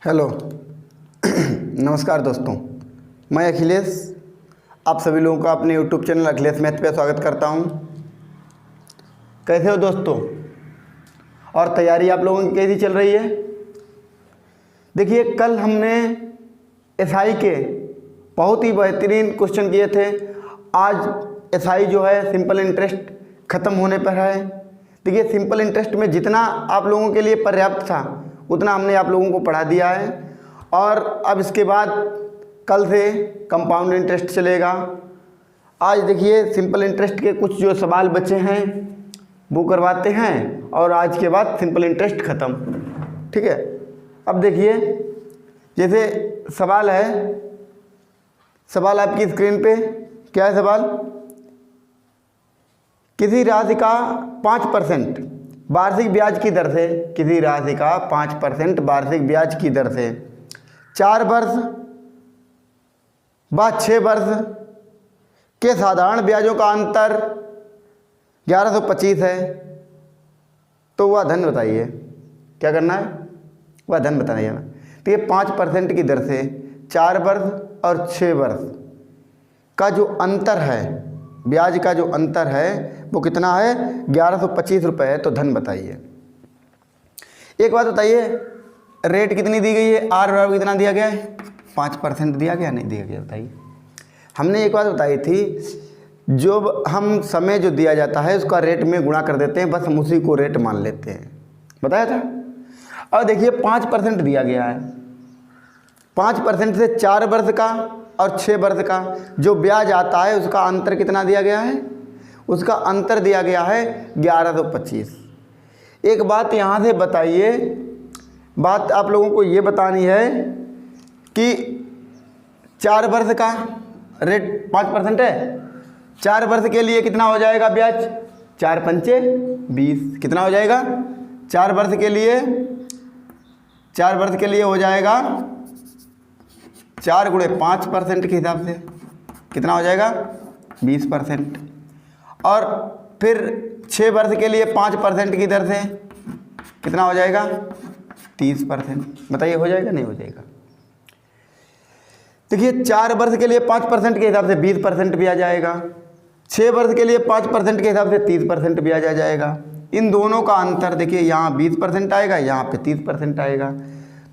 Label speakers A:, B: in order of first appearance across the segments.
A: Hello नमस्कार दोस्तों, मैं अखिलेश आप सभी लोगों का अपने यूट्यूब चैनल अखिलेश मैथ पे स्वागत करता हूं। कैसे हो दोस्तों? और तैयारी आप लोगों की कैसी चल रही है? देखिए, कल हमने एसआई के बहुत ही बेहतरीन क्वेश्चन किए थे। आज एसआई जो है सिंपल इंटरेस्ट ख़त्म होने पर है। देखिए, सिंपल इंटरेस्ट में जितना आप लोगों के लिए पर्याप्त था उतना हमने आप लोगों को पढ़ा दिया है। और अब इसके बाद कल से कंपाउंड इंटरेस्ट चलेगा। आज देखिए, सिंपल इंटरेस्ट के कुछ जो सवाल बचे हैं वो करवाते हैं और आज के बाद सिंपल इंटरेस्ट ख़त्म। ठीक है, अब देखिए, जैसे सवाल है, सवाल आपकी स्क्रीन पे क्या है सवाल? किसी राशि का 5% वार्षिक ब्याज की दर से, किसी राशि का 5% वार्षिक ब्याज की दर से 4 वर्ष व 6 वर्ष के साधारण ब्याजों का अंतर 1125 है, तो वह धन बताइए। क्या करना है? वह धन बताइए ना। तो ये 5% की दर से 4 वर्ष और 6 वर्ष का जो अंतर है, ब्याज का जो अंतर है वो कितना है? 1125 रुपये है, तो धन बताइए। एक बात बताइए, रेट कितनी दी गई है? आर बराबर कितना दिया गया है? 5% दिया गया, नहीं दिया गया? बताइए। हमने एक बात बताई थी, जो हम समय जो दिया जाता है उसका रेट में गुणा कर देते हैं, बस हम उसी को रेट मान लेते हैं। बताया था। और देखिए, 5% दिया गया है। 5% से 4 वर्ष का और 6 वर्ष का जो ब्याज आता है उसका अंतर कितना दिया गया है? उसका अंतर दिया गया है 1125। एक बात यहाँ से बताइए, बात आप लोगों को ये बतानी है कि 4 वर्ष का रेट 5% है। 4 वर्ष के लिए कितना हो जाएगा ब्याज? 4 पंचे 20। कितना हो जाएगा? 4 वर्ष के लिए, 4 वर्ष के लिए हो जाएगा 4 गुणे 5% के हिसाब से कितना हो जाएगा? 20%। और फिर 6 वर्ष के लिए 5% की दर से कितना हो जाएगा? 30%। बताइए, हो जाएगा नहीं हो जाएगा? देखिए, 4 वर्ष के लिए 5% के हिसाब से 20% भी आ जाएगा, 6 वर्ष के लिए 5% के हिसाब से 30% भी आ जाएगा। इन दोनों का अंतर देखिए, यहाँ 20% आएगा, यहाँ पे 30% आएगा,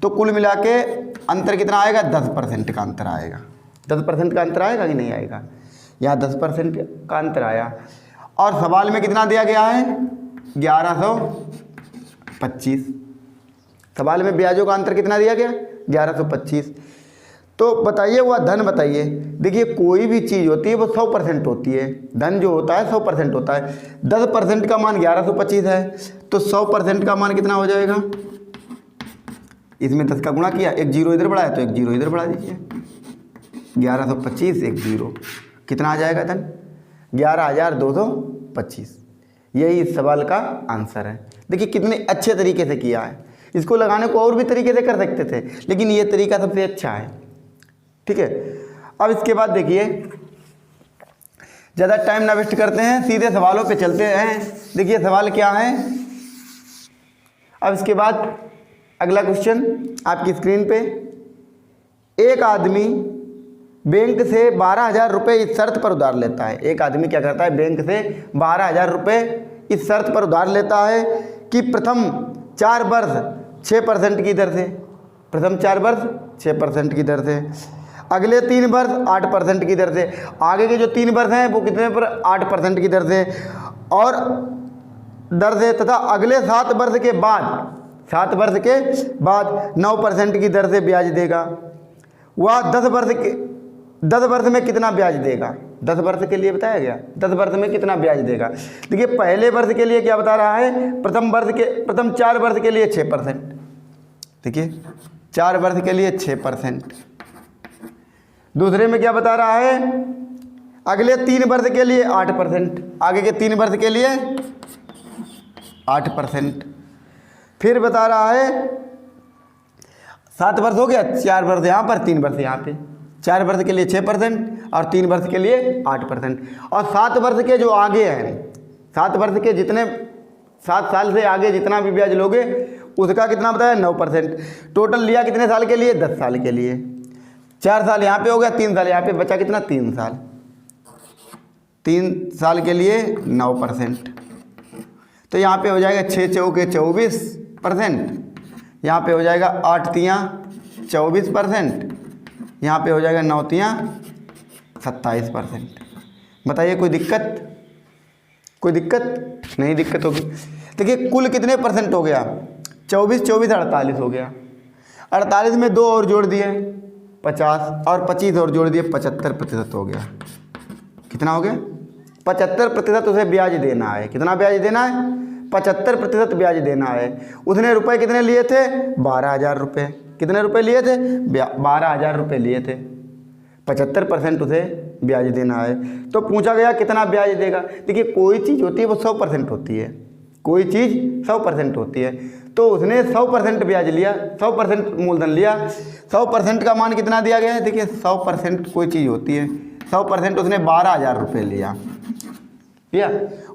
A: तो कुल मिला के अंतर कितना आएगा? 10% का अंतर आएगा। 10% का अंतर आएगा कि नहीं आएगा? यहाँ 10% का अंतर आया। और सवाल में कितना दिया गया है? 1125। सवाल में ब्याजों का अंतर कितना दिया गया? 1125। तो बताइए, वह धन बताइए। देखिए, कोई भी चीज़ होती है वो 100% होती है। धन जो होता है 100% होता है। 10% का मान 1125 है, तो 100% का मान कितना हो जाएगा? इसमें 10 का गुणा किया, एक जीरो इधर बढ़ाया तो एक जीरो इधर बढ़ा दीजिए। 1125 एक जीरो, कितना आ जाएगा धन? 11,225। यही इस सवाल का आंसर है। देखिए, कितने अच्छे तरीके से किया है। इसको लगाने को और भी तरीके से कर सकते थे, लेकिन ये तरीका सबसे अच्छा है। ठीक है, अब इसके बाद देखिए, ज़्यादा टाइम ना वेस्ट करते हैं, सीधे सवालों पे चलते हैं। देखिए, सवाल क्या है। अब इसके बाद अगला क्वेश्चन आपकी स्क्रीन पे, एक आदमी बैंक से 12,000 रुपये इस शर्त पर उधार लेता है। एक आदमी क्या करता है? बैंक से 12,000 रुपये इस शर्त पर उधार लेता है कि प्रथम 4 वर्ष 6% की दर से, प्रथम 4 वर्ष 6% की दर से, अगले 3 वर्ष 8% की दर से, आगे के जो 3 वर्ष हैं वो कितने पर? 8% की दर से, और दर से, तथा अगले 7 वर्ष के बाद, 7 वर्ष के बाद 9% की दर से ब्याज देगा। वह 10 वर्ष में कितना ब्याज देगा? 10 वर्ष के लिए बताया गया, 10 वर्ष में कितना ब्याज देगा। देखिए, पहले वर्ष के लिए क्या बता रहा है? प्रथम 4 वर्ष के लिए 6%। देखिए, 4 वर्ष के लिए 6%। दूसरे में क्या बता रहा है? अगले 3 वर्ष के लिए 8%, आगे के 3 वर्ष के लिए 8%। फिर बता रहा है 7 वर्ष हो गया, 4 वर्ष यहाँ पर, 3 वर्ष यहाँ पे। 4 वर्ष के लिए 6% और 3 वर्ष के लिए 8%। और 7 वर्ष के जो आगे हैं, 7 वर्ष के जितने 7 साल से आगे जितना भी ब्याज लोगे उसका कितना बताया 9%। टोटल लिया कितने साल के लिए 10 साल के लिए। 4 साल यहाँ पे हो गया, 3 साल यहाँ पे बचा कितना 3 साल। 3 साल के लिए 9%। तो यहाँ पे हो जाएगा 6 चौके 24%, यहाँ पे हो जाएगा 8 तियाँ 24%, यहाँ पे हो जाएगा 9 तियाँ 27%। बताइए कोई दिक्कत? कोई दिक्कत नहीं, दिक्कत होगी। देखिए कुल कितने परसेंट हो गया, 24 24 48 हो गया। 48 में 2 और जोड़ दिए 50, और 25 और जोड़ दिए 75% हो गया। कितना हो गया 75% उसे ब्याज देना है। कितना ब्याज देना है 75% ब्याज देना है। उसने रुपए कितने लिए थे 12,000 रुपये। कितने रुपए लिए थे 12,000 रुपये लिए थे। 75% उसे ब्याज देना है। तो पूछा गया कितना ब्याज देगा। देखिए कोई चीज़ होती है वो 100% होती है, कोई चीज़ 100% होती है। तो उसने 100% ब्याज लिया, 100% मूलधन लिया। 100% का मान कितना दिया गया है, देखिए 100% कोई चीज़ होती है, 100% उसने 12,000 रुपये लिया भैया।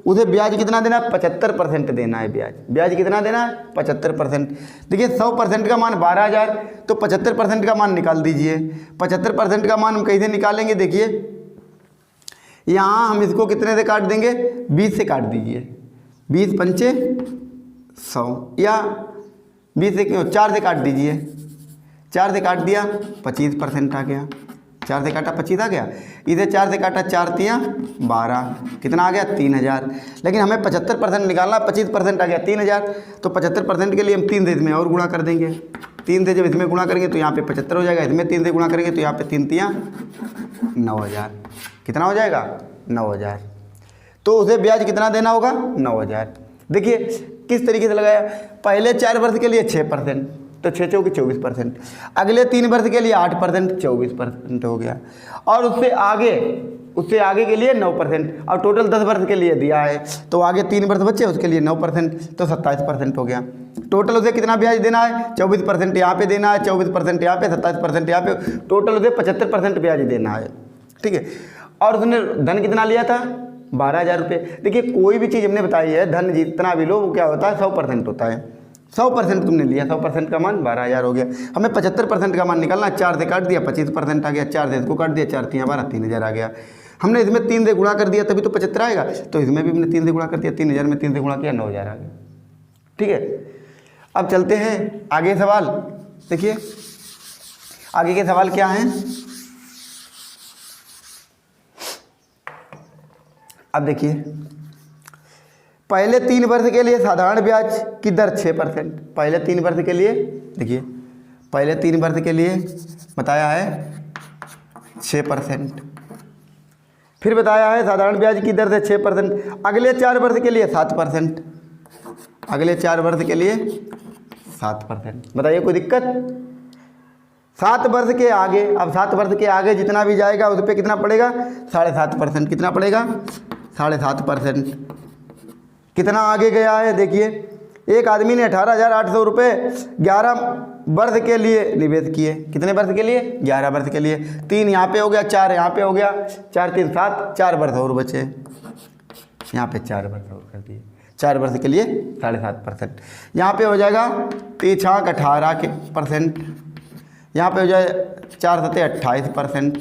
A: उसे ब्याज कितना देना है 75% देना है ब्याज। ब्याज कितना देना है 75%। देखिए 100% का मान 12,000, तो 75% का मान निकाल दीजिए। 75% का मान हम कैसे निकालेंगे, देखिए यहाँ हम इसको कितने से काट देंगे 20 से काट दीजिए। 20 पंचे 100, या 20 से क्यों 4 से काट दीजिए। 4 से काट दिया 25% आ गया। 4 से काटा 25 आ गया। इसे 4 से काटा 4 तियाँ 12, कितना आ गया 3,000। लेकिन हमें 75% निकालना, 25% आ गया 3,000। तो 75% के लिए हम 3 से इसमें और गुणा कर देंगे। 3 से जब इसमें गुणा करेंगे तो यहाँ पे 75 हो जाएगा। इसमें 3 से गुणा करेंगे तो यहाँ पे 3 तियाँ 9,000। कितना हो जाएगा 9,000। तो उसे ब्याज कितना देना होगा 9,000। देखिए किस तरीके से लगाया। पहले 4 वर्ष के लिए 6%, तो 6 चौके 24%। अगले 3 वर्ष के लिए 8%, 24% हो गया। और उससे आगे के लिए 9%, और टोटल 10 वर्ष के लिए दिया है। तो आगे 3 वर्ष बचे उसके लिए 9%, तो 27% हो गया। टोटल उसे कितना ब्याज देना है 24% यहाँ पे देना है, 24% यहाँ पे, 27% यहाँ पे। टोटल उसे 75% ब्याज देना है, ठीक है। और उसने धन कितना लिया था 12,000 रुपये। देखिए कोई भी चीज़ हमने बताई है, धन जितना भी लो वो क्या होता है 100% होता है। 100% तुमने लिया, 100% का मान 12,000 हो गया। हमें 75% का मान निकालना, 4 से काट दिया 25% आ गया। 4 से इसको काट दिया, 4 तियाँ 12, 3,000 आ गया। हमने इसमें 3 से गुणा कर दिया तभी तो 75 आएगा। तो इसमें भी हमने 3 से गुणा कर दिया, 3,000 में 3 से गुणा किया 9,000 आ गया, ठीक है। अब चलते हैं आगे सवाल। देखिए आगे के सवाल क्या हैं। अब देखिए पहले 3 वर्ष के लिए साधारण ब्याज की दर 6%। पहले 3 वर्ष के लिए, देखिए पहले 3 वर्ष के लिए बताया है 6%। फिर बताया है साधारण ब्याज की दर से 6%। अगले 4 वर्ष के लिए 7%। अगले 4 वर्ष के लिए 7%। बताइए कोई दिक्कत। 7 वर्ष के आगे, अब 7 वर्ष के आगे जितना भी जाएगा उस पर कितना पड़ेगा 7.5%। कितना पड़ेगा 7.5%। कितना आगे गया है देखिए। एक आदमी ने 18,800 रुपये 11 वर्ष के लिए निवेश किए। कितने वर्ष के लिए 11 वर्ष के लिए। 3 यहाँ पे हो गया, 4 यहाँ पे हो गया, 4 3 7, 4 वर्ष और बचे। यहाँ पे 4 वर्ष और कर दिए। 4 वर्ष के लिए 7.5%। यहाँ पे हो जाएगा 3 18%। यहाँ पे हो जाए 4 7 28%।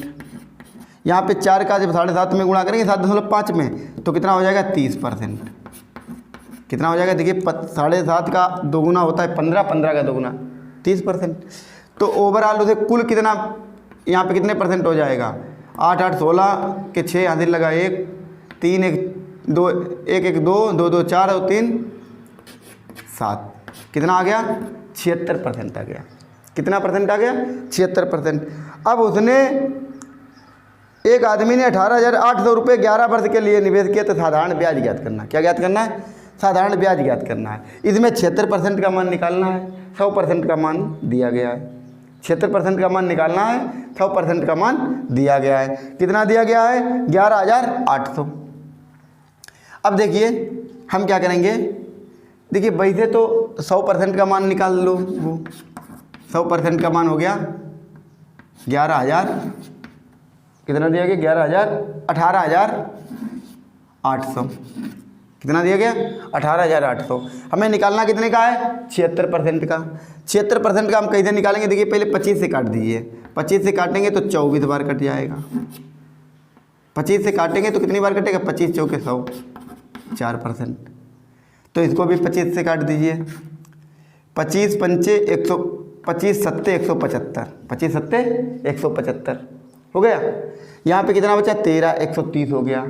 A: यहाँ पे 4 का जब 7.5 में गुणा करेंगे 7.5 में तो कितना हो जाएगा 30%। कितना हो जाएगा देखिए 7.5 का दोगुना होता है 15, 15 का दोगुना 30%। तो ओवरऑल उसे कुल कितना यहाँ पे कितने परसेंट हो जाएगा 8 8 16 के 6 यहाँ से लगा 1 3 1 2 1 1 2 2 2 4 और 3 7। कितना आ गया 76% आ गया। कितना परसेंट आ गया 76%। अब उसने एक आदमी ने 18,800 रुपये 11 वर्ष के लिए निवेश किया। तो साधारण ब्याज ज्ञात करना। क्या ज्ञात करना है साधारण ब्याज ज्ञात करना है। इसमें 76% का मान निकालना है, 100% का मान दिया गया है। 76% का मान निकालना है, 100% का मान दिया गया है। कितना दिया गया है 11,800। अब देखिए हम क्या करेंगे। देखिए वैसे तो 100% का मान निकाल लो। वो 100% का मान हो गया 11,000। कितना दिया गया 11,000 18,800। कितना दिया गया 18,800। हमें निकालना कितने का है 76% का। 76% का हम कैसे निकालेंगे, देखिए पहले 25 से काट दीजिए, 25 से काटेंगे तो 24 बार कट जाएगा। 25 से काटेंगे तो कितनी बार कटेगा 25 चौके 100, 4%। तो इसको भी 25 से काट दीजिए, 25 पंचे 100, 25 सत्ते 175, 25 सत्ते 175 हो गया। यहाँ पे कितना बचा 13, 130 हो गया,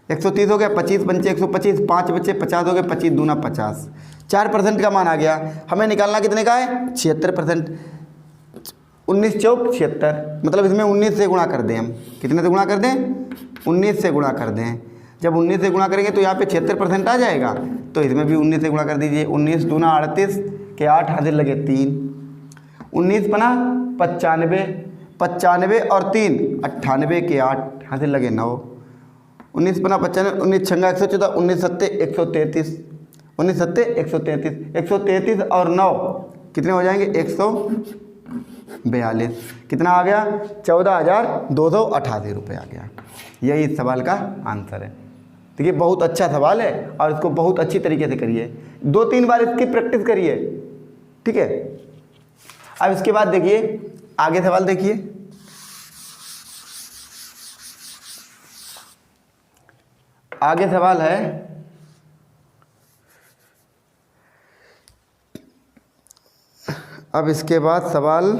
A: 130 हो गया। 25 पंचे 125, 5 बचे 50 हो गए, 25 दूना 50, 4% का मान आ गया। हमें निकालना कितने का है 76%। 19 चौक 76, मतलब इसमें 19 से गुणा कर दें हम, कितने से गुणा कर दें 19 से गुणा कर दें। जब 19 से गुणा करेंगे तो यहाँ पे 76% आ जाएगा, तो इसमें भी 19 से गुणा कर दीजिए। 19 दूना 38 के 8 हाजिर लगे 3, 19 पना 95, 95 और 3 98 के 8 हाजिर लगे 9, 19 पना 95, 19 छंगा 114, 19 सत्ते 133, 19 सत्ते 133, 133 और 9 कितने हो जाएंगे 142। कितना आ गया 14,288 रुपये आ गया। यही इस सवाल का आंसर है। देखिए बहुत अच्छा सवाल है और इसको बहुत अच्छी तरीके से करिए, 2-3 बार इसकी प्रैक्टिस करिए, ठीक है। अब इसके बाद देखिए आगे सवाल देखिए, आगे सवाल है अब इसके बाद सवाल,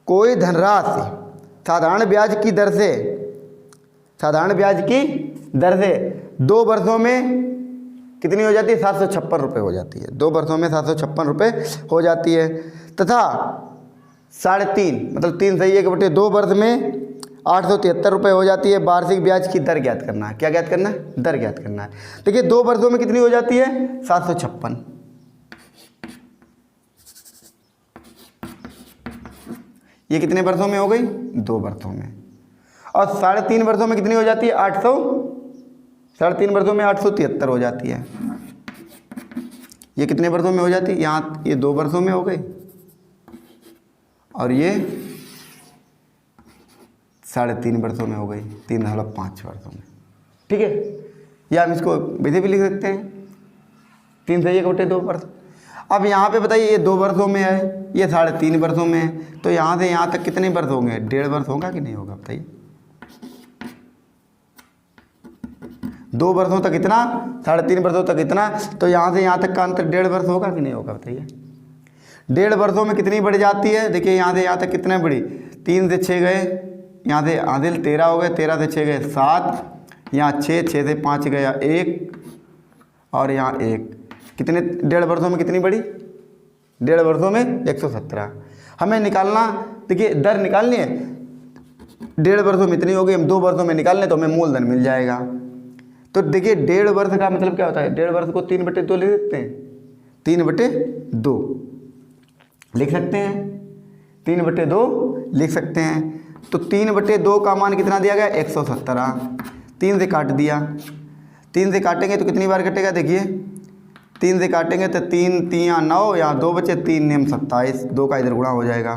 A: कोई धनराशि साधारण ब्याज की दर से, साधारण ब्याज की दर से 2 वर्षों में कितनी हो जाती है 756 रुपये हो जाती है, 2 वर्षों में 756 रुपये हो जाती है, तथा 3.5 मतलब 3 सही 1/2 वर्ष में 873 रुपये हो जाती है। वार्षिक ब्याज की दर ज्ञात करना है। क्या ज्ञात करना है, दर ज्ञात करना है। देखिए 2 वर्षों में कितनी हो जाती है 756, ये कितने वर्षों में हो गई 2 वर्षों में। और 3.5 वर्षों में कितनी हो जाती है 800, 3.5 वर्षों में 873 हो जाती है। ये कितने वर्षों में हो जाती है, यहाँ ये 2 वर्षों में हो गई और ये 3.5 वर्षों में हो गई, 3.5 वर्षों में, ठीक है। या हम इसको वैसे भी लिख सकते हैं 3 से 1/2 वर्ष। अब यहाँ पे बताइए ये 2 वर्षों में है, ये 3.5 वर्षों में है, तो यहाँ से यहाँ तक कितने वर्ष होंगे 1.5 वर्ष होगा कि नहीं होगा बताइए। 2 वर्षों तक इतना, 3.5 वर्षों तक इतना, तो यहाँ से यहाँ तक का अंतर 1.5 वर्ष होगा कि नहीं होगा बताइए। 1.5 वर्षों में कितनी बढ़ जाती है, देखिए यहाँ से यहाँ तक कितने बढ़ी, 3 से 6 गए, यहाँ से आदिल 13 हो गए, 13 से 6 गए 7, यहाँ 6, 6 से 5 गया 1 और यहाँ 1, कितने 1.5 वर्षों में कितनी बढ़ी 1.5 वर्षों में 117। हमें निकालना, देखिए दर निकालनी है, 1.5 वर्षों में इतनी होगी, हम 2 वर्षों में निकालने तो हमें मूलधन मिल जाएगा। तो देखिए 1.5 वर्ष का मतलब क्या होता है, 1.5 वर्ष को 3/2 लिख सकते हैं, 3/2 लिख सकते हैं, 3/2 लिख सकते हैं। तो 3/2 का मान कितना दिया गया 117, 3 से काट दिया, 3 से काटेंगे तो कितनी बार कटेगा, देखिए 3 से काटेंगे तो 3 3 9, यहाँ 2 बचे, 3 9 27, 2 का इधर गुणा हो जाएगा।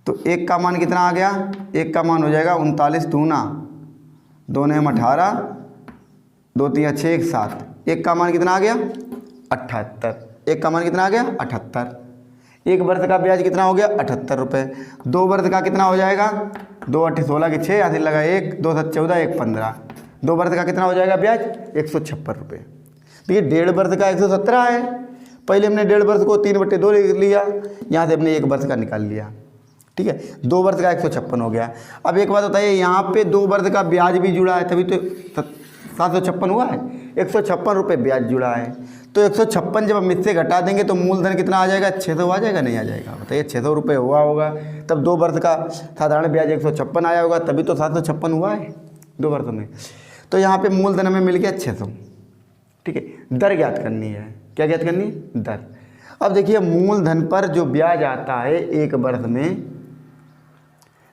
A: तो 1 का मान कितना आ गया, 1 का मान हो जाएगा 39 दूना 2 9 18, 2 3 6 1 7, 1 का मान कितना आ गया 78, 1 का मान कितना आ गया 78। 1 वर्ष का ब्याज कितना हो गया 78 रुपये। 2 वर्ष का कितना हो जाएगा, 2 8 16 के 6 यहाँ से लगा 1, 2 7 14, 1 15, 2 वर्ष का कितना हो जाएगा ब्याज 156 रुपये। देखिए 1.5 वर्ष का 117 है, पहले हमने 1.5 वर्ष को 3/2 लिख लिया, यहाँ से हमने 1 वर्ष का निकाल लिया, ठीक है। 2 वर्ष का 156 हो गया। अब एक बात बताइए, यहाँ पे 2 वर्ष का ब्याज भी जुड़ा है, तभी तो 756 हुआ है, 156 रुपये ब्याज जुड़ा है। तो 156 जब हम इससे घटा देंगे तो मूलधन कितना आ जाएगा 600 आ जाएगा, नहीं आ जाएगा बताइए। 600 रुपये हुआ होगा, तब 2 वर्ष का साधारण ब्याज 156 आया होगा, तभी तो 756 हुआ है 2 वर्षों में। तो यहाँ पे मूलधन हमें मिल गया 600, ठीक है। दर ज्ञात करनी है, क्या ज्ञात करनी है, दर। अब देखिए मूलधन पर जो ब्याज आता है 1 वर्ष में,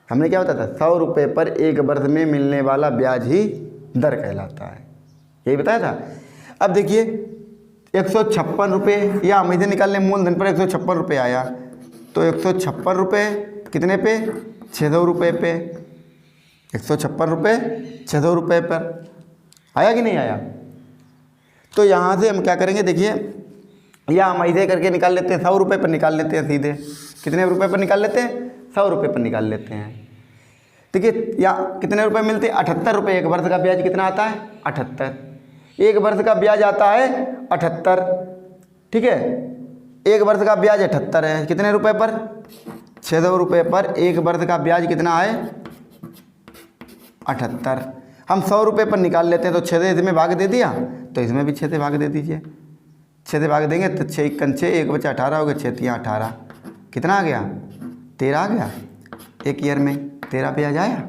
A: हमने क्या बताया था 100 रुपये पर 1 वर्ष में मिलने वाला ब्याज ही दर कहलाता है, यही बताया था। अब देखिए 156 रुपये, या हम इसे निकाल लें, मूलधन पर 156 रुपये आया, तो 156 रुपये कितने पे 600 रुपये पे, 156 रुपये 600 रुपये पर आया कि नहीं आया, तो यहाँ से हम क्या करेंगे, देखिए, या हम ऐसे करके निकाल लेते हैं, 100 रुपये पर निकाल लेते हैं सीधे। कितने रुपये पर निकाल लेते हैं? 100 रुपये पर निकाल लेते हैं। देखिए, या कितने रुपए मिलते हैं? 78 रुपये। एक वर्ष का ब्याज कितना आता है? 78। एक वर्ष का ब्याज आता है 78, ठीक है। एक वर्ष का ब्याज 78 है। कितने रुपए पर? 600 रुपये पर एक वर्ष का ब्याज कितना है? 78। हम 100 रुपये पर निकाल लेते हैं, तो 6 से इसमें भाग दे दिया, तो इसमें भी 6 से भाग दे दीजिए। 6 से भाग देंगे तो 6 × 6, 1 बचा 18 हो गया, 6 × 18 कितना आ गया? 13 आ गया। एक ईयर में 13 ब्याज आया।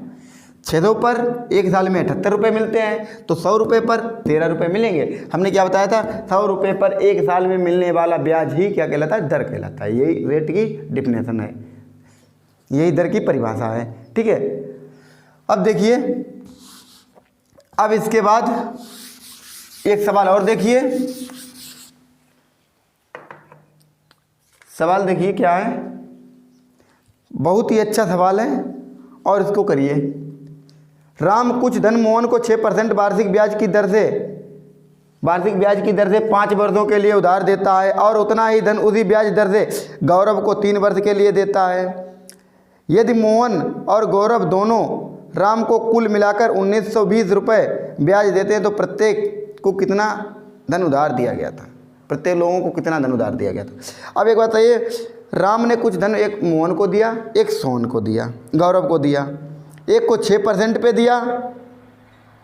A: 600 पर एक साल में 78 रुपये मिलते हैं, तो 100 रुपये पर 13 रुपये मिलेंगे। हमने क्या बताया था? 100 रुपये पर एक साल में मिलने वाला ब्याज ही क्या कहलाता है? दर कहलाता है। यही रेट की डिफिनेशन है, यही दर की परिभाषा है, ठीक है। अब देखिए, अब इसके बाद एक सवाल और देखिए। सवाल देखिए क्या है, बहुत ही अच्छा सवाल है और इसको करिए। राम कुछ धन मोहन को 6% वार्षिक ब्याज की दर से 5 वर्षों के लिए उधार देता है और उतना ही धन उसी ब्याज दर से गौरव को 3 वर्ष के लिए देता है। यदि मोहन और गौरव दोनों राम को कुल मिलाकर 1920 रुपये ब्याज देते हैं तो प्रत्येक को कितना धन उधार दिया गया था? प्रत्येक लोगों को कितना धन उधार दिया गया था? अब एक बात बताइए, राम ने कुछ धन एक मोहन को दिया, एक सोहन को दिया, गौरव को दिया। एक को 6% पे दिया,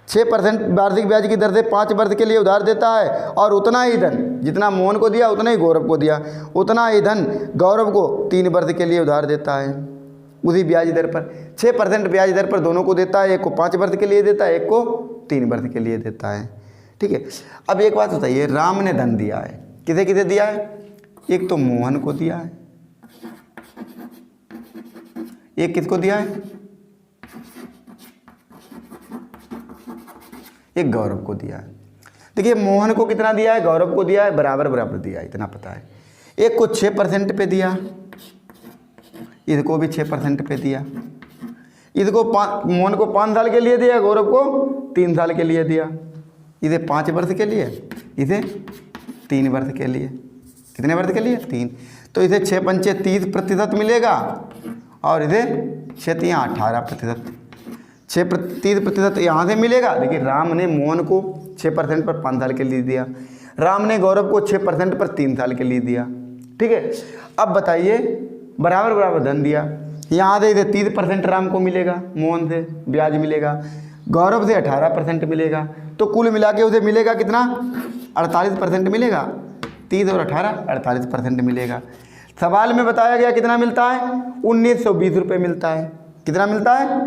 A: 6% वार्षिक ब्याज की दर से 5 वर्ष के लिए उधार देता है और उतना ही धन जितना मोहन को दिया उतना ही गौरव को दिया, उतना ही धन गौरव को 3 वर्ष के लिए उधार देता है उसी ब्याज दर पर। 6% ब्याज दर पर दोनों को देता है, एक को 5 वर्ष के लिए देता है, एक को 3 वर्ष के लिए देता है, ठीक है। अब एक बात बताइए, राम ने धन दिया है, किसे किसे दिया है? एक तो मोहन को दिया है, एक किसको दिया है? एक गौरव को दिया है। देखिए, मोहन को कितना दिया है, गौरव को दिया है, बराबर बराबर दिया है, इतना पता है। एक को 6% पे दिया, इसको भी 6% पे दिया। इसको मोहन को 5 साल के लिए दिया, गौरव को 3 साल के लिए दिया। इसे 5 वर्ष के लिए, इसे 3 वर्ष के लिए। कितने वर्ष के लिए? 3। तो इसे 6 पंचे 30% मिलेगा और इसे 6 तियां 18%। 30% यहाँ से मिलेगा। देखिए, राम ने मोहन को 6% पर 5 साल के लिए दिया, राम ने गौरव को 6% पर 3 साल के लिए दिया, ठीक है। अब बताइए, बराबर बराबर धन दिया, यहाँ से इसे 30% राम को मिलेगा, मोहन से ब्याज मिलेगा, गौरव से 18% मिलेगा, तो कुल मिला के उसे मिलेगा कितना? 48% मिलेगा। 30 और 18 48% मिलेगा। सवाल में बताया गया कितना मिलता है? 1920 रुपये मिलता है। कितना मिलता है?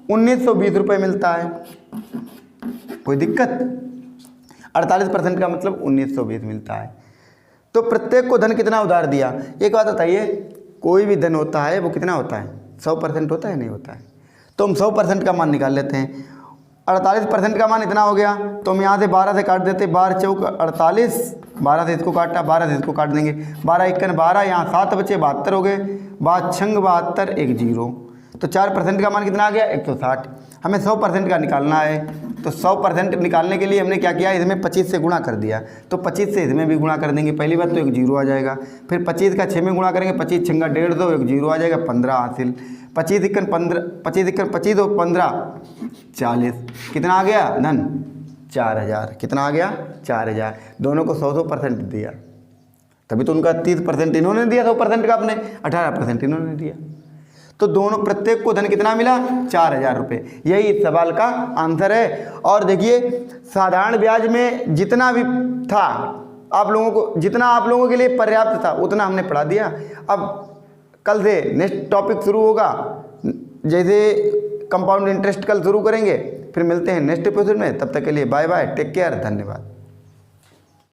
A: 1920 रुपये मिलता है। कोई दिक्कत? 48% का मतलब 1920 मिलता है। तो प्रत्येक को धन कितना उधार दिया? एक बात बताइए, कोई भी धन होता है वो कितना होता है? 100% होता है, नहीं होता है? तो हम 100% का मान निकाल लेते हैं। 48% का मान इतना हो गया, तो हम यहाँ से 12 से काट देते, 12 चौक 48, 12 से इसको काटा, 12 से इसको काट देंगे, 12 × 12, यहाँ 7 बचे 72 हो गए, 5 छंग 72, 1 0, तो 4% का मान कितना आ गया? 160। हमें 100% का निकालना है, तो 100% निकालने के लिए हमने क्या किया? इसमें 25 से गुणा कर दिया, तो 25 से इसमें भी गुणा कर देंगे। पहली बात तो 1 0 आ जाएगा, फिर 25 का 6 में गुणा करेंगे, 25 छंगा 150, 1 0 आ जाएगा, 15 हासिल। 25 × 15, 25 × 25 और 15 40। कितना आ गया धन? 4000। कितना आ गया? 4000। दोनों को 100% दिया, तभी तो उनका 30% इन्होंने दिया, 100% का अपने 18% इन्होंने दिया। तो दोनों प्रत्येक को धन कितना मिला? 4000 रुपये। यही इस सवाल का आंसर है। और देखिए, साधारण ब्याज में जितना भी था आप लोगों को, जितना आप लोगों के लिए पर्याप्त था उतना हमने पढ़ा दिया। अब कल से नेक्स्ट टॉपिक शुरू होगा, जैसे कंपाउंड इंटरेस्ट कल शुरू करेंगे, फिर मिलते हैं नेक्स्ट एपिसोड में। तब तक के लिए बाय बाय, टेक केयर, धन्यवाद।